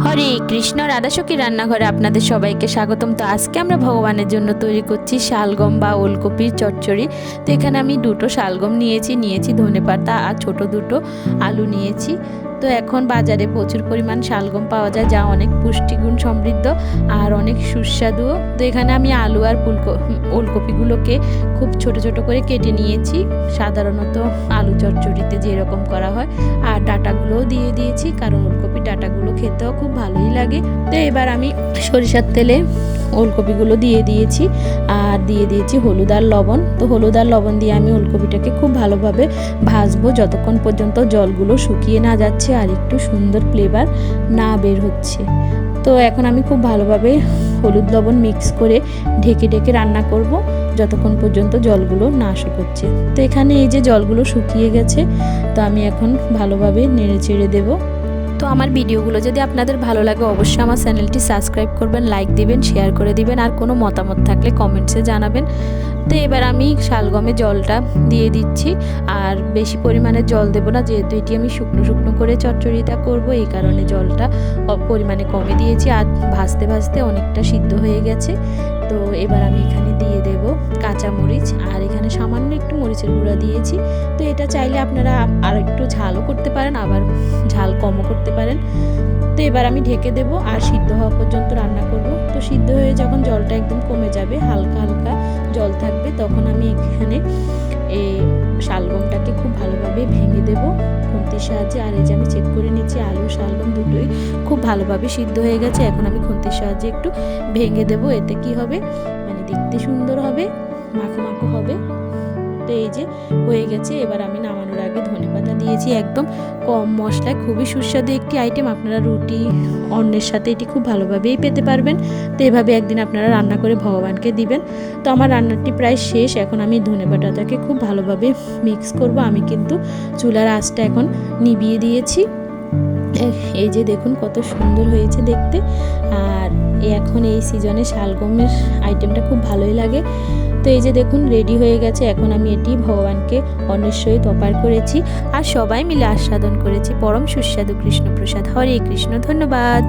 হরে কৃষ্ণ, রাধাসখী রান্নাঘরে আপনাদের সবাইকে স্বাগতম। তো আজকে আমরা ভগবানের জন্য তৈরি করছি শালগম বা ওলকপির চচ্চড়ি। তো এখানে আমি দুটো শালগম নিয়েছি ধনেপাতা আর ছোট দুটো আলু নিয়েছি। তো এখন বাজারে প্রচুর পরিমাণ শালগম পাওয়া যায়, যা অনেক পুষ্টিগুণ সমৃদ্ধ আর অনেক সুস্বাদুও। তো এখানে আমি আলু আর ওলকপিগুলোকে খুব ছোট ছোট করে কেটে নিয়েছি, সাধারণত আলু চচ্চড়িতে যেরকম করা হয়। আর ডাঁটাগুলোও দিয়ে দিয়েছি, কারণ ওলকপির ডাঁটাগুলো খেতেও খুব ভালোই লাগে। তো এবার আমি সরিষার তেলে ওলকপিগুলো দিয়ে দিয়েছি আর দিয়ে দিয়েছি হলুদ আর লবণ। তো হলুদ আর লবণ দিয়ে আমি ওলকপিটাকে খুব ভালোভাবে ভাজবো যতক্ষণ পর্যন্ত জলগুলো শুকিয়ে না যাচ্ছে আর একটু সুন্দর ফ্লেভার না বের হচ্ছে। তো এখন আমি খুব ভালোভাবে হলুদ লবণ মিক্স করে ঢেকে ঢেকে রান্না করব যতক্ষণ পর্যন্ত জলগুলো না শুকোচ্ছে। তো এখানে এই যে জলগুলো শুকিয়ে গেছে, তো আমি এখন ভালোভাবে নেড়ে চেড়ে দেবো। তো আমার ভিডিওগুলো যদি আপনাদের ভালো লাগে অবশ্যই আমার চ্যানেলটি সাবস্ক্রাইব করবেন, লাইক দিবেন, শেয়ার করে দিবেন, আর কোনো মতামত থাকলে কমেন্টসে জানাবেন। তো এবার আমি শালগমে জলটা দিয়ে দিচ্ছি, আর বেশি পরিমাণে জল দেবো না, যেহেতু এটি আমি শুকনো শুকনো করে চচ্চড়িটা করব, এই কারণে জলটা পরিমাণে কমে দিয়েছি। আর ভাজতে ভাজতে অনেকটা সিদ্ধ হয়ে গেছে। তো এবার আমি এখানে দিয়ে দেব কাঁচা মরিচ, আর এখানে সামান্য একটু মরিচের গুঁড়া দিয়েছি। তো এটা চাইলে আপনারা আর একটু ঝালও করতে পারেন, আবার ঝাল কমও করতে পারেন। তো এবার আমি ঢেকে দেবো আর সিদ্ধ হওয়া পর্যন্ত রান্না করব। তো সিদ্ধ হয়ে যখন জলটা একদম কমে যাবে, হালকা হালকা জল থাকবে, তখন আমি এখানে এই শালগমটাকে খুব ভালোভাবে ভেঙে দেব খুন্তির সাহায্যে। আর এই যে আমি চেক করে নিচ্ছি আলু শালগম দুটোই খুব ভালোভাবে সিদ্ধ হয়ে গেছে। এখন আমি খুন্তির সাহায্যে একটু ভেঙে দেব। এতে কি হবে, মানে দেখতে সুন্দর হবে, মাখো মাখো হবে। তো এই যে হয়ে গেছে। এবার আমি নামানোর আগে ধনেপাতা দিয়েছি, একদম কম মশলায় খুবই সুস্বাদু একটি আইটেম। আপনারা রুটি অন্যের সাথে এটি খুব ভালোভাবেই পেতে পারবেন। তো এভাবে একদিন আপনারা রান্না করে ভগবানকে দিবেন। তো আমার রান্নাটি প্রায় শেষ। এখন আমি ধনেপাতাটাকে খুব ভালোভাবে মিক্স করব। আমি কিন্তু চুলার আঁচটা এখন নিভিয়ে দিয়েছি। এই যে দেখুন কত সুন্দর হয়েছে দেখতে। আর এখন এই সিজনে শালগমের আইটেমটা খুব ভালোই লাগে। তো এই যে দেখুন রেডি হয়ে গেছে। এখন আমি এটি ভগবানকে অন্যের সহিত অর্পণ করেছি আর সবাই মিলে আস্বাদন করেছি। পরম সুস্বাদু কৃষ্ণপ্রসাদ। হরে কৃষ্ণ। ধন্যবাদ।